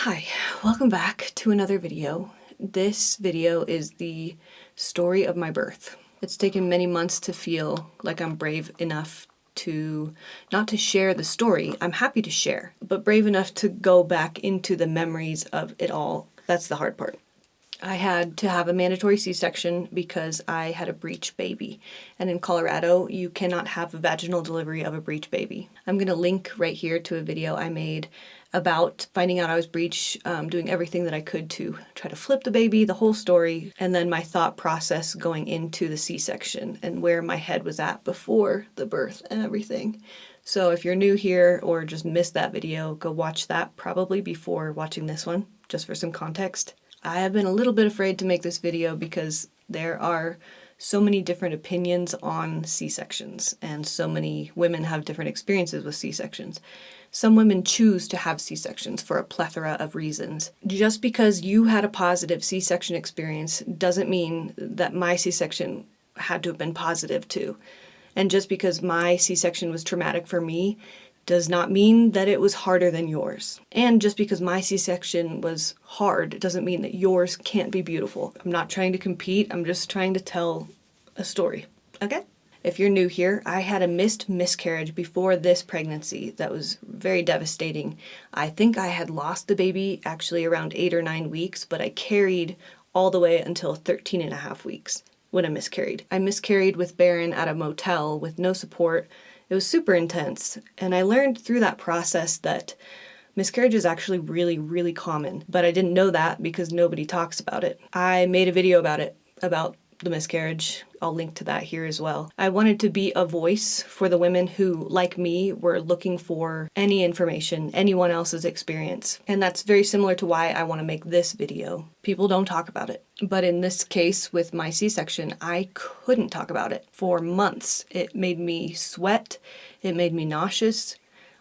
Hi, welcome back to another video. This video is the story of my birth. It's taken many months to feel like I'm brave enough to, not to share the story, I'm happy to share, but brave enough to go back into the memories of it all. That's the hard part. I had to have a mandatory C-section because I had a breech baby. And in Colorado, you cannot have a vaginal delivery of a breech baby. I'm going to link right here to a video I made about finding out I was breech, doing everything that I could to try to flip the baby, the whole story, and then my thought process going into the C-section and where my head was at before the birth and everything. So if you're new here or just missed that video, go watch that probably before watching this one, just for some context. I have been a little bit afraid to make this video because there are so many different opinions on C-sections, and so many women have different experiences with C-sections. Some women choose to have C-sections for a plethora of reasons. Just because you had a positive C-section experience doesn't mean that my C-section had to have been positive too. And just because my C-section was traumatic for me does not mean that it was harder than yours. And just because my C-section was hard doesn't mean that yours can't be beautiful. I'm not trying to compete, I'm just trying to tell a story, okay? If you're new here, I had a missed miscarriage before this pregnancy that was very devastating. I think I had lost the baby actually around 8 or 9 weeks, but I carried all the way until 13 and a half weeks when I miscarried. I miscarried with Barron at a motel with no support. It was super intense, and I learned through that process that miscarriage is actually really, really common, but I didn't know that because nobody talks about it. I made a video about it, about the miscarriage. I'll link to that here as well. I wanted to be a voice for the women who, like me, were looking for any information, anyone else's experience. And that's very similar to why I want to make this video. People don't talk about it. But in this case, with my C-section, I couldn't talk about it for months. It made me sweat. It made me nauseous.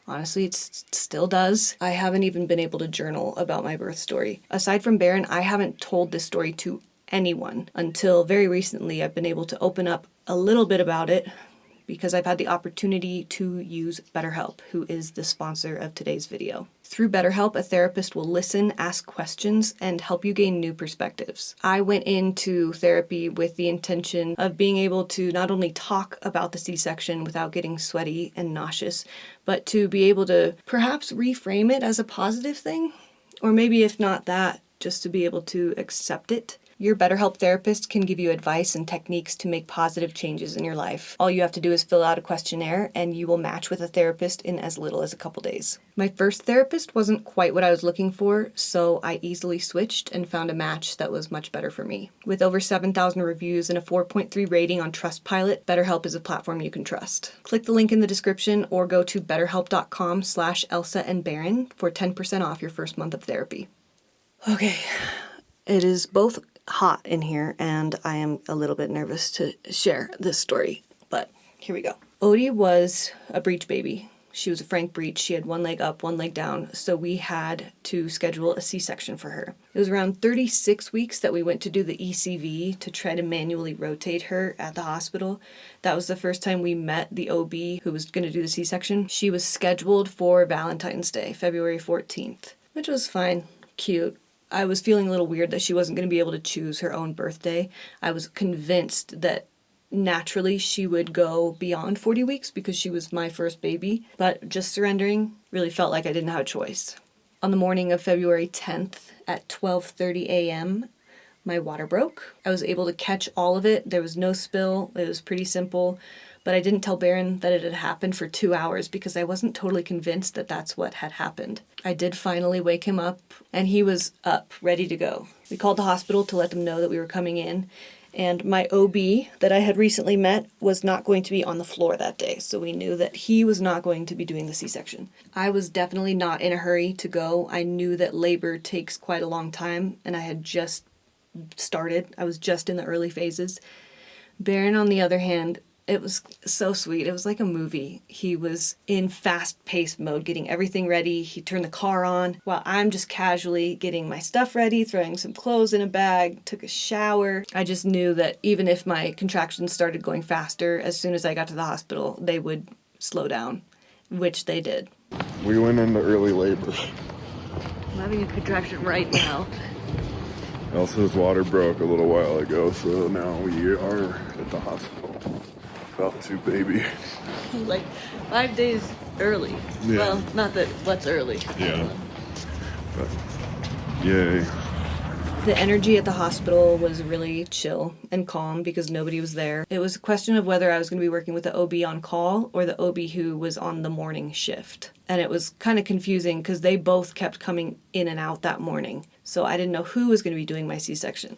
Honestly, it still does. I haven't even been able to journal about my birth story. Aside from Barron, I haven't told this story to anyone until very recently. I've been able to open up a little bit about it because I've had the opportunity to use BetterHelp, who is the sponsor of today's video. Through BetterHelp, a therapist will listen, ask questions, and help you gain new perspectives. I went into therapy with the intention of being able to not only talk about the C-section without getting sweaty and nauseous, but to be able to perhaps reframe it as a positive thing, or maybe if not that, just to be able to accept it. Your BetterHelp therapist can give you advice and techniques to make positive changes in your life. All you have to do is fill out a questionnaire and you will match with a therapist in as little as a couple days. My first therapist wasn't quite what I was looking for, so I easily switched and found a match that was much better for me. With over 7,000 reviews and a 4.3 rating on Trustpilot, BetterHelp is a platform you can trust. Click the link in the description or go to betterhelp.com/Elsa and Barron for 10% off your first month of therapy. Okay, it is both hot in here and I am a little bit nervous to share this story, but here we go. Odie was a breech baby. She was a frank breech. She had one leg up, one leg down, so we had to schedule a C-section for her. It was around 36 weeks that we went to do the ECV to try to manually rotate her at the hospital. That was the first time we met the OB who was going to do the C-section. She was scheduled for Valentine's Day, February 14th, which was fine, cute. I was feeling a little weird that she wasn't going to be able to choose her own birthday. I was convinced that naturally she would go beyond 40 weeks because she was my first baby, but just surrendering really felt like I didn't have a choice. On the morning of February 10th at 12:30 a.m., my water broke. I was able to catch all of it. There was no spill. It was pretty simple. But I didn't tell Barron that it had happened for 2 hours because I wasn't totally convinced that that's what had happened. I did finally wake him up, and he was up, ready to go. We called the hospital to let them know that we were coming in, and my OB that I had recently met was not going to be on the floor that day, so we knew that he was not going to be doing the C-section. I was definitely not in a hurry to go. I knew that labor takes quite a long time, and I had just started. I was just in the early phases. Barron, on the other hand, it was so sweet. It was like a movie. He was in fast-paced mode, getting everything ready. He turned the car on while I'm just casually getting my stuff ready, throwing some clothes in a bag, took a shower. I just knew that even if my contractions started going faster, as soon as I got to the hospital, they would slow down, which they did. We went into early labor. I'm having a contraction right now. Elsa's water broke a little while ago, so now we are at the hospital. About to baby. Like 5 days early. Yeah. Well, not that what's early. Yeah. But, yay. The energy at the hospital was really chill and calm because nobody was there. It was a question of whether I was going to be working with the OB on call or the OB who was on the morning shift. And it was kind of confusing because they both kept coming in and out that morning. So I didn't know who was going to be doing my C-section.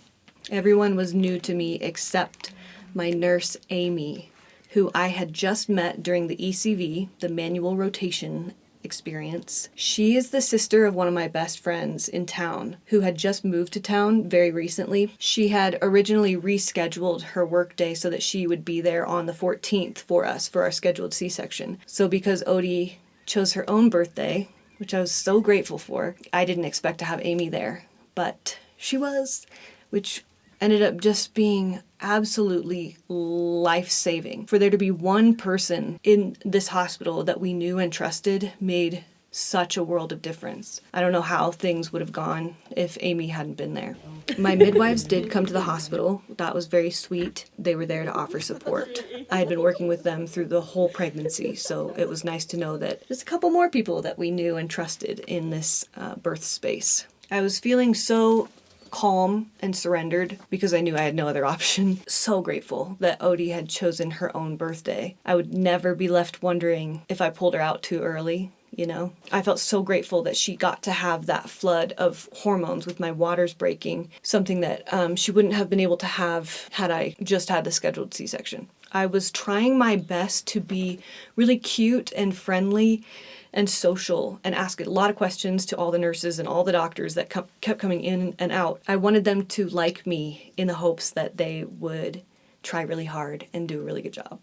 Everyone was new to me except my nurse, Amy, who I had just met during the ECV, the manual rotation experience. She is the sister of one of my best friends in town who had just moved to town very recently. She had originally rescheduled her workday so that she would be there on the 14th for us for our scheduled C-section. So because Odie chose her own birthday, which I was so grateful for, I didn't expect to have Amy there, but she was, which ended up just being absolutely life-saving. For there to be one person in this hospital that we knew and trusted made such a world of difference. I don't know how things would have gone if Amy hadn't been there. My midwives did come to the hospital. That was very sweet. They were there to offer support. I had been working with them through the whole pregnancy, so it was nice to know that there's a couple more people that we knew and trusted in this birth space. I was feeling so calm and surrendered because I knew I had no other option. So grateful that Odie had chosen her own birthday. I would never be left wondering if I pulled her out too early, you know? I felt so grateful that she got to have that flood of hormones with my waters breaking, something that she wouldn't have been able to have had I just had the scheduled C-section. I was trying my best to be really cute and friendly and social and ask a lot of questions to all the nurses and all the doctors that kept coming in and out. I wanted them to like me in the hopes that they would try really hard and do a really good job.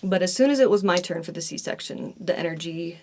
But as soon as it was my turn for the C-section, the energy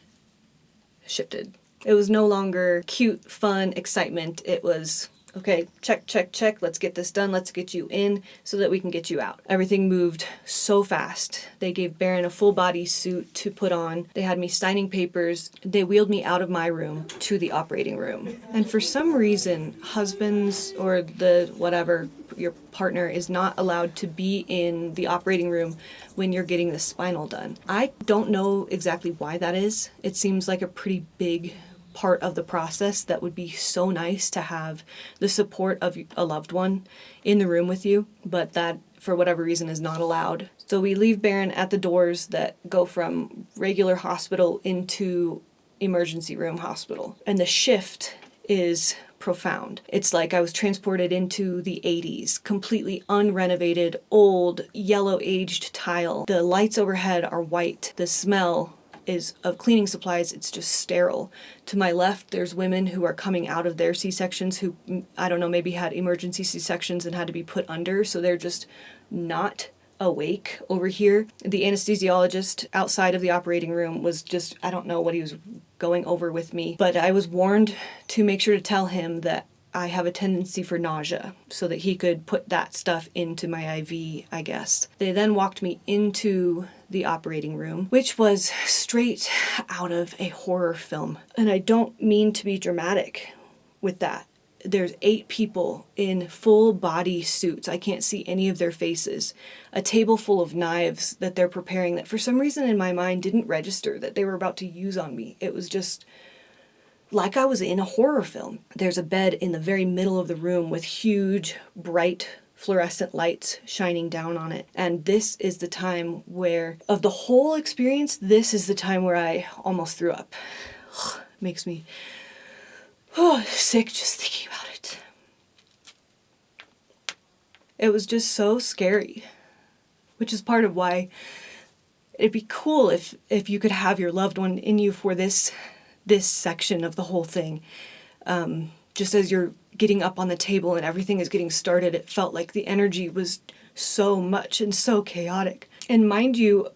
shifted. It was no longer cute, fun, excitement. It was, okay, check, check, check. Let's get this done. Let's get you in so that we can get you out. Everything moved so fast. They gave Barron a full body suit to put on. They had me signing papers. They wheeled me out of my room to the operating room. And for some reason, husbands or the whatever, your partner is not allowed to be in the operating room when you're getting the spinal done. I don't know exactly why that is. It seems like a pretty big part of the process that would be so nice to have the support of a loved one in the room with you, but that for whatever reason is not allowed. So we leave Barron at the doors that go from regular hospital into emergency room hospital, and the shift is profound. It's like I was transported into the 80s, completely unrenovated, old, yellow-aged tile. The lights overhead are white. The smell is of cleaning supplies. It's just sterile. To my left, there's women who are coming out of their C-sections who, I don't know, maybe had emergency C-sections and had to be put under, so they're just not awake over here. The anesthesiologist outside of the operating room was just, I don't know what he was going over with me, but I was warned to make sure to tell him that I have a tendency for nausea so that he could put that stuff into my IV, I guess. They then walked me into the operating room, which was straight out of a horror film. And I don't mean to be dramatic with that. There's 8 people in full body suits. I can't see any of their faces. A table full of knives that they're preparing that for some reason in my mind didn't register that they were about to use on me. It was just like I was in a horror film. There's a bed in the very middle of the room with huge, bright, fluorescent lights shining down on it. And this is the time where, of the whole experience, this is the time where I almost threw up. Makes me sick just thinking about it. It was just so scary, which is part of why it'd be cool if you could have your loved one in you for this section of the whole thing. Just as you're getting up on the table and everything is getting started, it felt like the energy was so much and so chaotic. And mind you,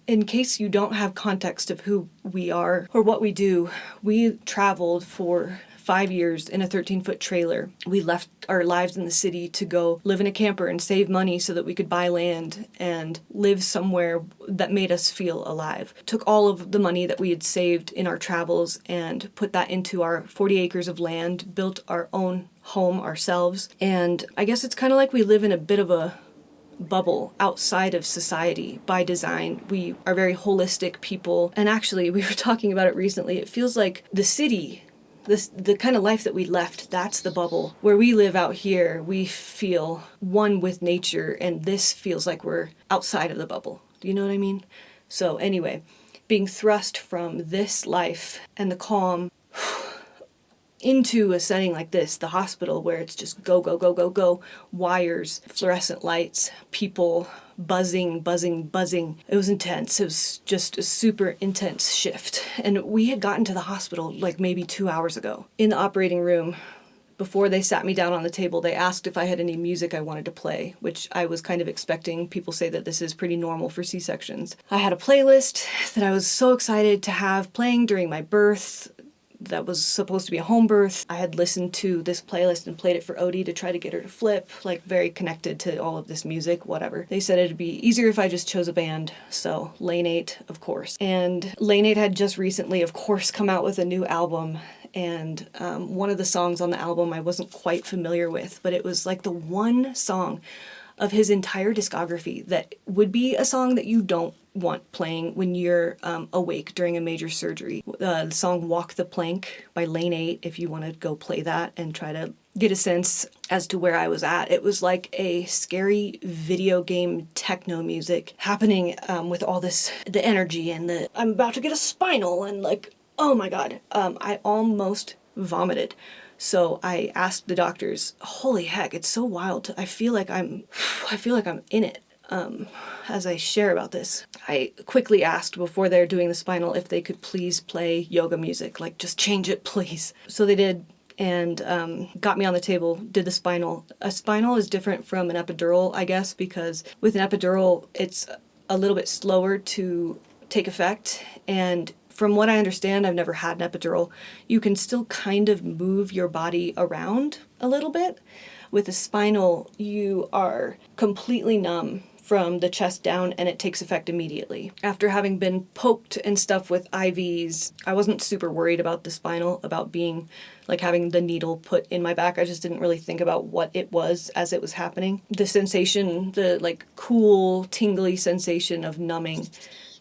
in case you don't have context of who we are or what we do, we traveled for 5 years in a 13-foot trailer. We left our lives in the city to go live in a camper and save money so that we could buy land and live somewhere that made us feel alive. Took all of the money that we had saved in our travels and put that into our 40 acres of land, built our own home ourselves. And I guess it's kind of like we live in a bit of a bubble outside of society by design. We are very holistic people. And actually, we were talking about it recently. It feels like the city, the kind of life that we left, that's the bubble. Where we live out here, we feel one with nature, and this feels like we're outside of the bubble. Do you know what I mean? So anyway, being thrust from this life and the calm into a setting like this, the hospital, where it's just go, go, go, go, go, wires, fluorescent lights, people, buzzing, buzzing, buzzing. It was intense. It was just a super intense shift. And we had gotten to the hospital like maybe 2 hours ago. In the operating room, before they sat me down on the table, they asked if I had any music I wanted to play, which I was kind of expecting. People say that this is pretty normal for C-sections. I had a playlist that I was so excited to have playing during my birth. That was supposed to be a home birth. I had listened to this playlist and played it for Odie to try to get her to flip, like very connected to all of this music, whatever. They said it'd be easier if I just chose a band, so Lane 8, of course. And Lane 8 had just recently, of course, come out with a new album, and one of the songs on the album I wasn't quite familiar with, but it was like the one song of his entire discography that would be a song that you don't want playing when you're awake during a major surgery. The song Walk the Plank by Lane 8, if you want to go play that and try to get a sense as to where I was at. It was like a scary video game techno music happening with all this, the energy and the, I'm about to get a spinal, and like, oh my God, I almost vomited. So I asked the doctors, holy heck, it's so wild. I feel like I'm in it. As I share about this, I quickly asked before they're doing the spinal if they could please play yoga music, like just change it, please. So they did, and got me on the table, did the spinal. A spinal is different from an epidural, I guess, because with an epidural, it's a little bit slower to take effect. And from what I understand, I've never had an epidural, you can still kind of move your body around a little bit. With a spinal, you are completely numb from the chest down, and it takes effect immediately. After having been poked and stuff with IVs, I wasn't super worried about the spinal, about being like having the needle put in my back. I just didn't really think about what it was as it was happening. The sensation, the like cool, tingly sensation of numbing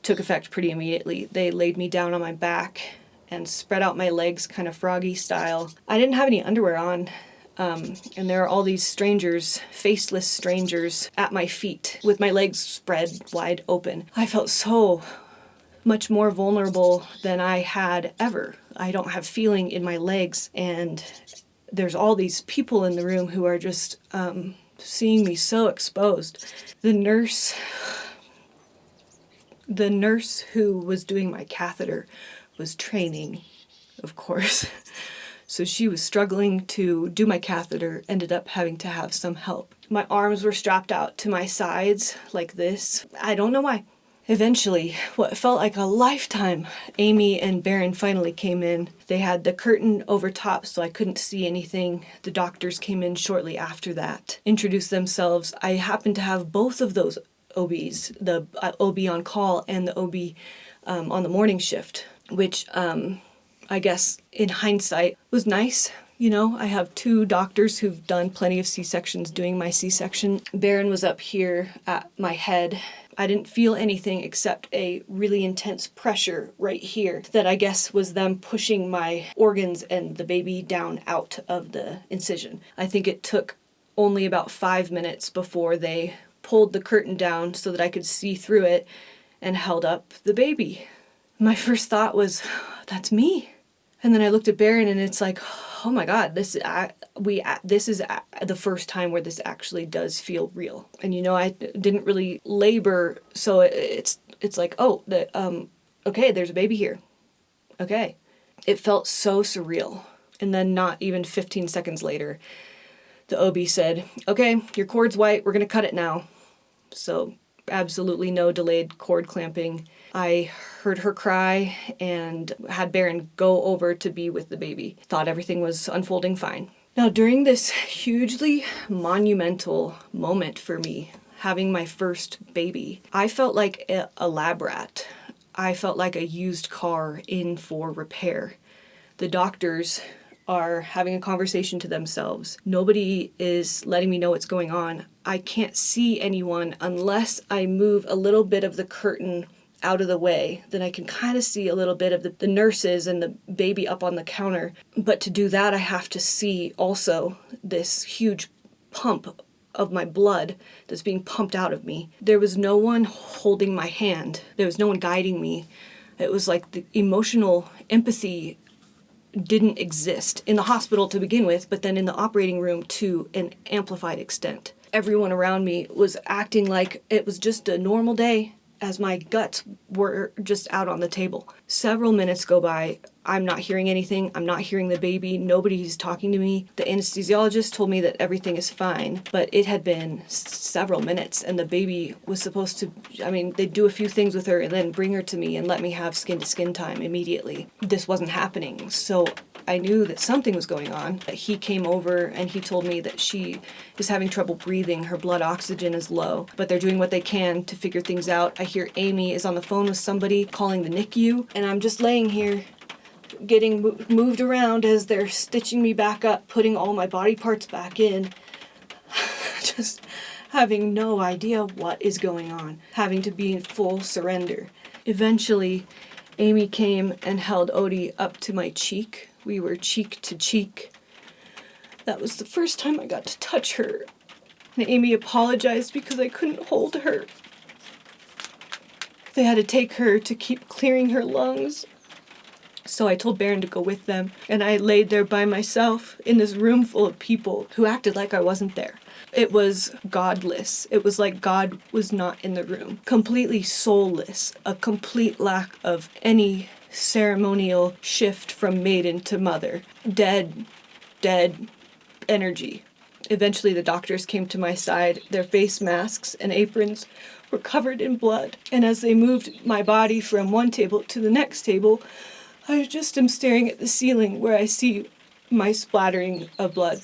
took effect pretty immediately. They laid me down on my back and spread out my legs kind of froggy style. I didn't have any underwear on. And there are all these strangers, faceless strangers, at my feet with my legs spread wide open. I felt so much more vulnerable than I had ever. I don't have feeling in my legs, and there's all these people in the room who are just seeing me so exposed. The nurse who was doing my catheter was training, of course. So she was struggling to do my catheter, ended up having to have some help. My arms were strapped out to my sides like this. I don't know why. Eventually, what felt like a lifetime, Amy and Barron finally came in. They had the curtain over top so I couldn't see anything. The doctors came in shortly after that, introduced themselves. I happened to have both of those OBs, the OB on call and the OB on the morning shift, which I guess in hindsight was nice. You know, I have two doctors who've done plenty of C-sections doing my C-section. Barron was up here at my head. I didn't feel anything except a really intense pressure right here that I guess was them pushing my organs and the baby down out of the incision. I think it took only about 5 minutes before they pulled the curtain down so that I could see through it and held up the baby. My first thought was, that's me. And then I looked at Barron and it's like, oh my God, this is the first time where this actually does feel real. And you know, I didn't really labor, so it's like, oh, okay, there's a baby here. Okay. It felt so surreal. And then not even 15 seconds later, the OB said, okay, your cord's white, we're gonna cut it now. So absolutely no delayed cord clamping. I heard her cry and had Barron go over to be with the baby. Thought everything was unfolding fine. Now, during this hugely monumental moment for me, having my first baby, I felt like a lab rat. I felt like a used car in for repair. The doctors are having a conversation to themselves. Nobody is letting me know what's going on. I can't see anyone unless I move a little bit of the curtain out of the way. Then I can kind of see a little bit of the nurses and the baby up on the counter. But to do that, I have to see also this huge pump of my blood that's being pumped out of me. There was no one holding my hand. There was no one guiding me. It was like the emotional empathy didn't exist in the hospital to begin with, but then in the operating room to an amplified extent. Everyone around me was acting like it was just a normal day, as my guts were just out on the table. Several minutes go by. I'm not hearing anything. I'm not hearing the baby. Nobody's talking to me. The anesthesiologist told me that everything is fine, but it had been several minutes and the baby was supposed to, they'd do a few things with her and then bring her to me and let me have skin to skin time immediately. This wasn't happening. So I knew that something was going on. He came over and he told me that she is having trouble breathing. Her blood oxygen is low, but they're doing what they can to figure things out. I hear Amy is on the phone with somebody calling the NICU, and I'm just laying here getting moved around as they're stitching me back up, putting all my body parts back in, just having no idea what is going on, having to be in full surrender. Eventually, Amy came and held Odie up to my cheek. We were cheek to cheek. That was the first time I got to touch her. And Amy apologized because I couldn't hold her. They had to take her to keep clearing her lungs. So I told Barron to go with them, and I laid there by myself in this room full of people who acted like I wasn't there. It was godless. It was like God was not in the room. Completely soulless. A complete lack of any ceremonial shift from maiden to mother. Dead energy. Eventually the doctors came to my side. Their face masks and aprons were covered in blood. And as they moved my body from one table to the next table, I just am staring at the ceiling where I see my splattering of blood.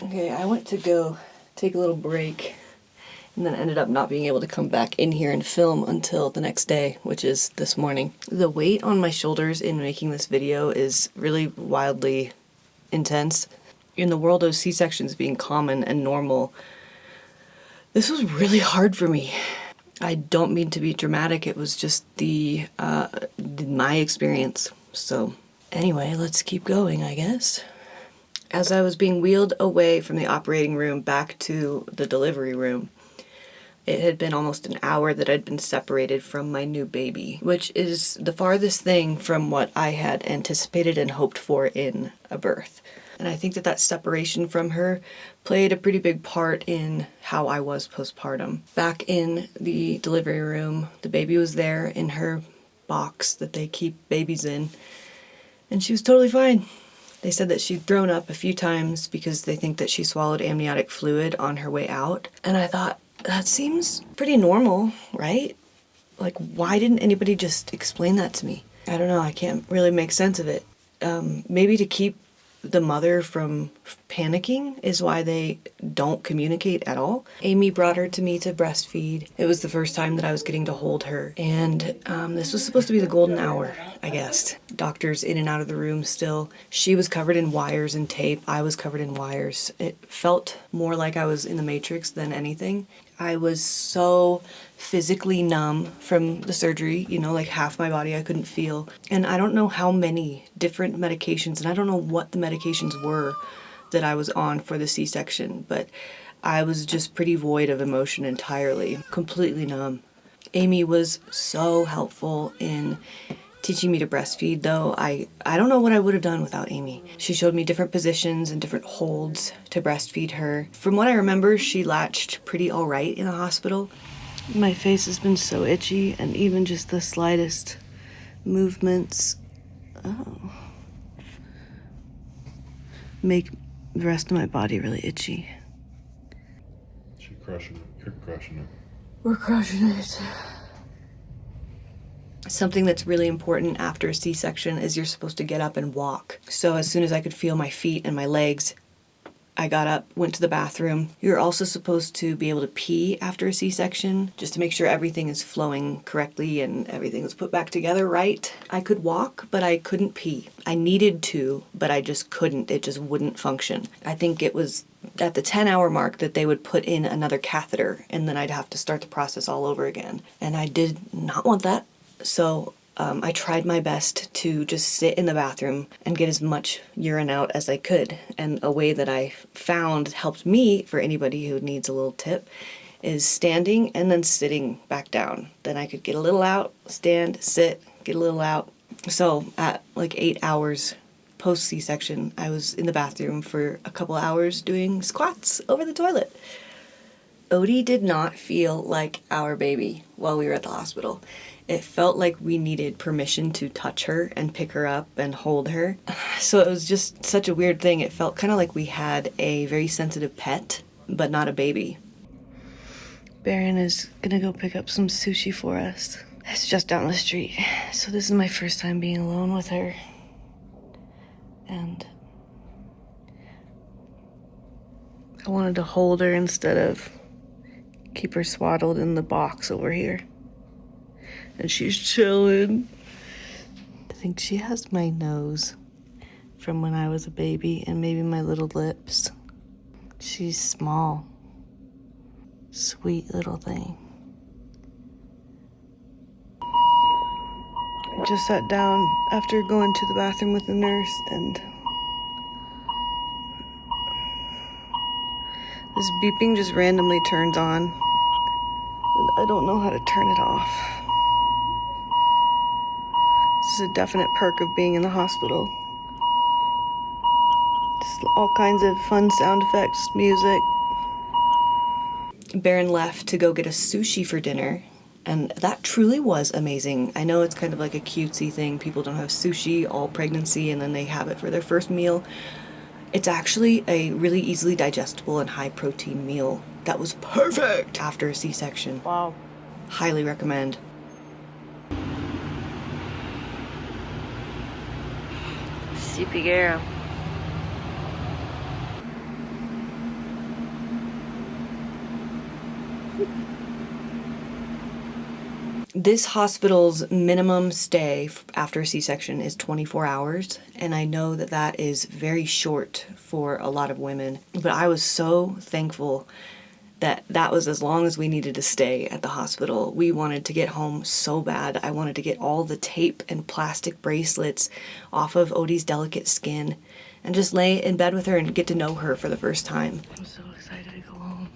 Okay, I went to go take a little break and then ended up not being able to come back in here and film until the next day, which is this morning. The weight on my shoulders in making this video is really wildly intense. In the world of C-sections being common and normal, this was really hard for me. I don't mean to be dramatic, it was just my experience. So anyway, let's keep going, I guess. As I was being wheeled away from the operating room back to the delivery room, it had been almost an hour that I'd been separated from my new baby, which is the farthest thing from what I had anticipated and hoped for in a birth. And I think that separation from her played a pretty big part in how I was postpartum. Back in the delivery room, the baby was there in her box that they keep babies in, and she was totally fine. They said that she'd thrown up a few times because they think that she swallowed amniotic fluid on her way out. And I thought, that seems pretty normal, right? Like, why didn't anybody just explain that to me? I don't know, I can't really make sense of it. Maybe to keep the mother from panicking is why they don't communicate at all. Amy brought her to me to breastfeed. It was the first time that I was getting to hold her. And this was supposed to be the golden hour, I guess. Doctors in and out of the room still. She was covered in wires and tape. I was covered in wires. It felt more like I was in the Matrix than anything. I was so physically numb from the surgery, like half my body I couldn't feel. And I don't know how many different medications, and I don't know what the medications were that I was on for the C-section, but I was just pretty void of emotion entirely, completely numb. Amy was so helpful in teaching me to breastfeed, though. I don't know what I would have done without Amy. She showed me different positions and different holds to breastfeed her. From what I remember, she latched pretty all right in the hospital. My face has been so itchy, and even just the slightest movements make the rest of my body really itchy. crushing it. You're crushing it. We're crushing it. Something that's really important after a C-section is you're supposed to get up and walk. So as soon as I could feel my feet and my legs, I got up, went to the bathroom. You're also supposed to be able to pee after a C-section, just to make sure everything is flowing correctly and everything is put back together right. I could walk, but I couldn't pee. I needed to, but I just couldn't. It just wouldn't function. I think it was at the 10-hour mark that they would put in another catheter, and then I'd have to start the process all over again. And I did not want that. So I tried my best to just sit in the bathroom and get as much urine out as I could. And a way that I found helped me, for anybody who needs a little tip, is standing and then sitting back down. Then I could get a little out, stand, sit, get a little out. So at like 8 hours post C-section, I was in the bathroom for a couple hours doing squats over the toilet. Odie did not feel like our baby while we were at the hospital. It felt like we needed permission to touch her and pick her up and hold her. So it was just such a weird thing. It felt kind of like we had a very sensitive pet, but not a baby. Barron is gonna go pick up some sushi for us. It's just down the street. So this is my first time being alone with her. And I wanted to hold her instead of keep her swaddled in the box over here. And she's chilling. I think she has my nose from when I was a baby and maybe my little lips. She's small. Sweet little thing. I just sat down after going to the bathroom with the nurse, and this beeping just randomly turns on. And I don't know how to turn it off. This is a definite perk of being in the hospital. Just all kinds of fun sound effects, music. Barron left to go get us sushi for dinner, and that truly was amazing. I know it's kind of like a cutesy thing. People don't have sushi all pregnancy and then they have it for their first meal. It's actually a really easily digestible and high protein meal that was perfect after a C-section. Wow. Highly recommend. Si Piguera. This hospital's minimum stay after a C-section is 24 hours, and I know that that is very short for a lot of women, but I was so thankful that that was as long as we needed to stay at the hospital. We wanted to get home so bad. I wanted to get all the tape and plastic bracelets off of Odie's delicate skin and just lay in bed with her and get to know her for the first time. I'm so excited to go home.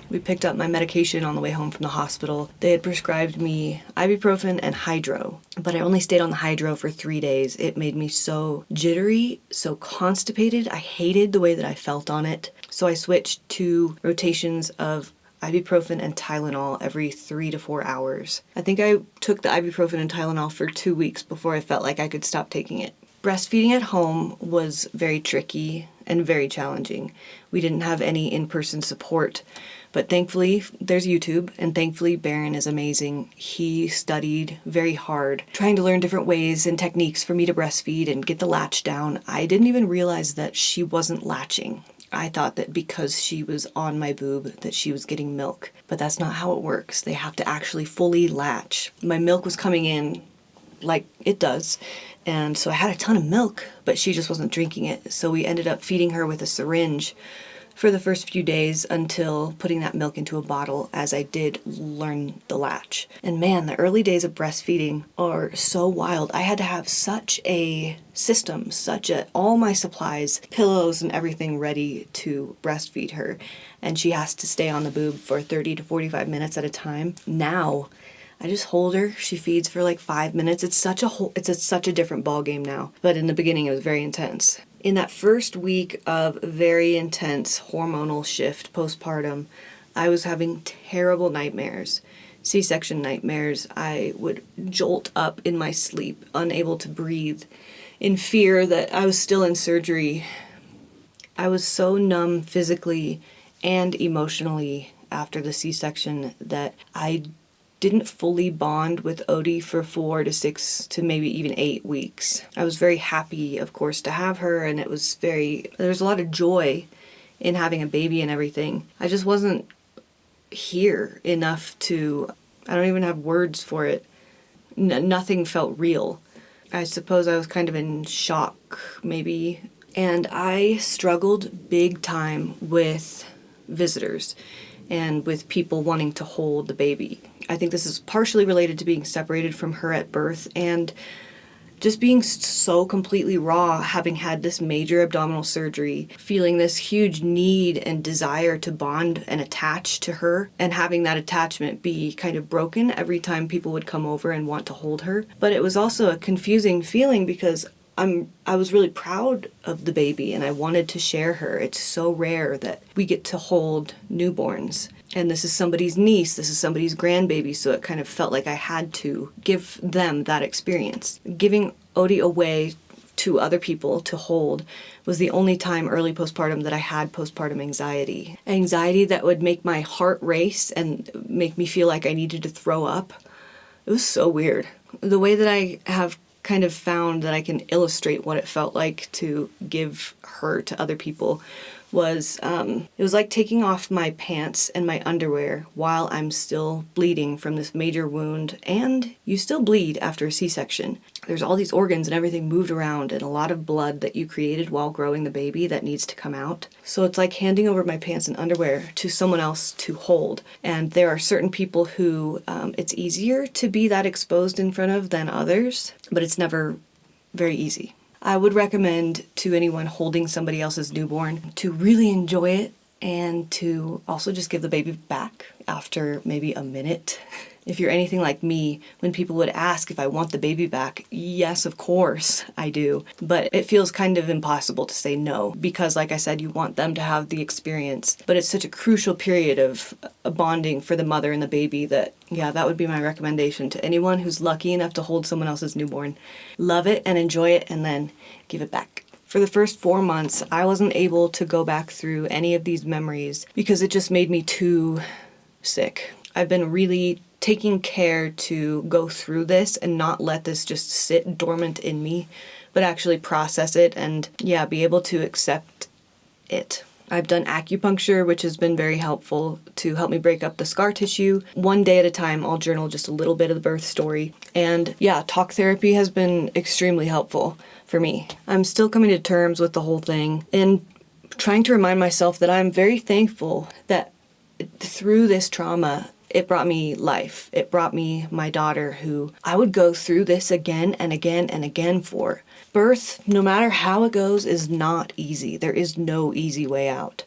We picked up my medication on the way home from the hospital. They had prescribed me ibuprofen and hydro, but I only stayed on the hydro for 3 days. It made me so jittery, so constipated. I hated the way that I felt on it. So I switched to rotations of ibuprofen and Tylenol every 3 to 4 hours. I think I took the ibuprofen and Tylenol for 2 weeks before I felt like I could stop taking it. Breastfeeding at home was very tricky and very challenging. We didn't have any in-person support, but thankfully there's YouTube, and thankfully Barron is amazing. He studied very hard, trying to learn different ways and techniques for me to breastfeed and get the latch down. I didn't even realize that she wasn't latching. I thought that because she was on my boob that she was getting milk, but that's not how it works. They have to actually fully latch. My milk was coming in like it does, and so I had a ton of milk, but she just wasn't drinking it. So we ended up feeding her with a syringe for the first few days until putting that milk into a bottle as I did learn the latch. And man, the early days of breastfeeding are so wild. I had to have such a system, all my supplies, pillows and everything ready to breastfeed her. And she has to stay on the boob for 30 to 45 minutes at a time. Now, I just hold her. She feeds for like 5 minutes. It's such a different ball game now. But in the beginning, it was very intense. In that first week of very intense hormonal shift postpartum, I was having terrible nightmares, C-section nightmares. I would jolt up in my sleep, unable to breathe, in fear that I was still in surgery. I was so numb physically and emotionally after the C-section that I didn't fully bond with Odie for 4 to 6 to maybe even 8 weeks. I was very happy, of course, to have her, and there was a lot of joy in having a baby and everything. I just wasn't here enough to, I don't even have words for it. Nothing felt real. I suppose I was kind of in shock, maybe. And I struggled big time with visitors and with people wanting to hold the baby. I think this is partially related to being separated from her at birth and just being so completely raw, having had this major abdominal surgery, feeling this huge need and desire to bond and attach to her, and having that attachment be kind of broken every time people would come over and want to hold her. But it was also a confusing feeling because I was really proud of the baby and I wanted to share her. It's so rare that we get to hold newborns. And this is somebody's niece, this is somebody's grandbaby, so it kind of felt like I had to give them that experience. Giving Odie away to other people to hold was the only time early postpartum that I had postpartum anxiety. Anxiety that would make my heart race and make me feel like I needed to throw up. It was so weird. The way that I have kind of found that I can illustrate what it felt like to give her to other people was, it was like taking off my pants and my underwear while I'm still bleeding from this major wound, and you still bleed after a C-section. There's all these organs and everything moved around and a lot of blood that you created while growing the baby that needs to come out. So it's like handing over my pants and underwear to someone else to hold. And there are certain people who it's easier to be that exposed in front of than others, but it's never very easy. I would recommend to anyone holding somebody else's newborn to really enjoy it and to also just give the baby back after maybe a minute. If you're anything like me, when people would ask if I want the baby back, yes, of course I do. But it feels kind of impossible to say no because, like I said, you want them to have the experience. But it's such a crucial period of bonding for the mother and the baby that, yeah, that would be my recommendation to anyone who's lucky enough to hold someone else's newborn. Love it and enjoy it and then give it back. For the first 4 months, I wasn't able to go back through any of these memories because it just made me too sick. I've been really taking care to go through this and not let this just sit dormant in me, but actually process it and, yeah, be able to accept it. I've done acupuncture, which has been very helpful to help me break up the scar tissue. One day at a time, I'll journal just a little bit of the birth story. And yeah, talk therapy has been extremely helpful for me. I'm still coming to terms with the whole thing and trying to remind myself that I'm very thankful that through this trauma, it brought me life. It brought me my daughter, who I would go through this again and again and again for. Birth, no matter how it goes, is not easy. There is no easy way out.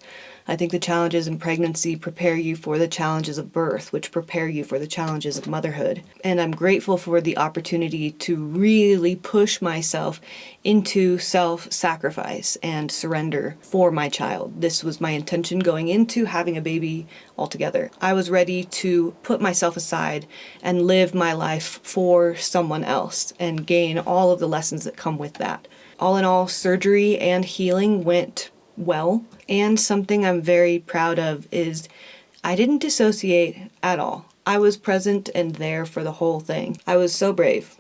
I think the challenges in pregnancy prepare you for the challenges of birth, which prepare you for the challenges of motherhood. And I'm grateful for the opportunity to really push myself into self-sacrifice and surrender for my child. This was my intention going into having a baby altogether. I was ready to put myself aside and live my life for someone else and gain all of the lessons that come with that. All in all, surgery and healing went well, and something I'm very proud of is I didn't dissociate at all. I was present and there for the whole thing. I was so brave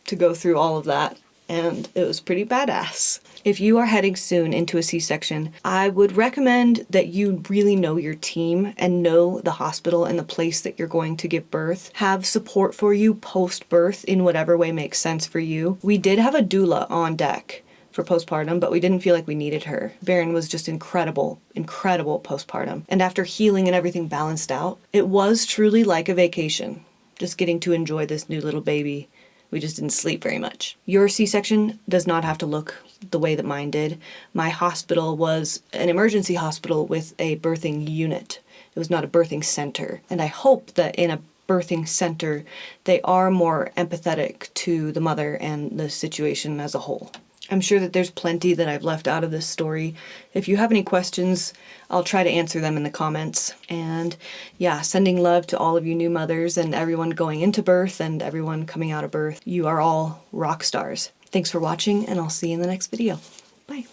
to go through all of that, and it was pretty badass. If you are heading soon into a C-section, I would recommend that you really know your team and know the hospital and the place that you're going to give birth. Have support for you post-birth in whatever way makes sense for you. We did have a doula on deck for postpartum, but we didn't feel like we needed her. Barron was just incredible postpartum. And after healing and everything balanced out, it was truly like a vacation, just getting to enjoy this new little baby. We just didn't sleep very much. Your C-section does not have to look the way that mine did. My hospital was an emergency hospital with a birthing unit. It was not a birthing center. And I hope that in a birthing center, they are more empathetic to the mother and the situation as a whole. I'm sure that there's plenty that I've left out of this story. If you have any questions, I'll try to answer them in the comments. And yeah, sending love to all of you new mothers and everyone going into birth and everyone coming out of birth. You are all rock stars. Thanks for watching, and I'll see you in the next video. Bye.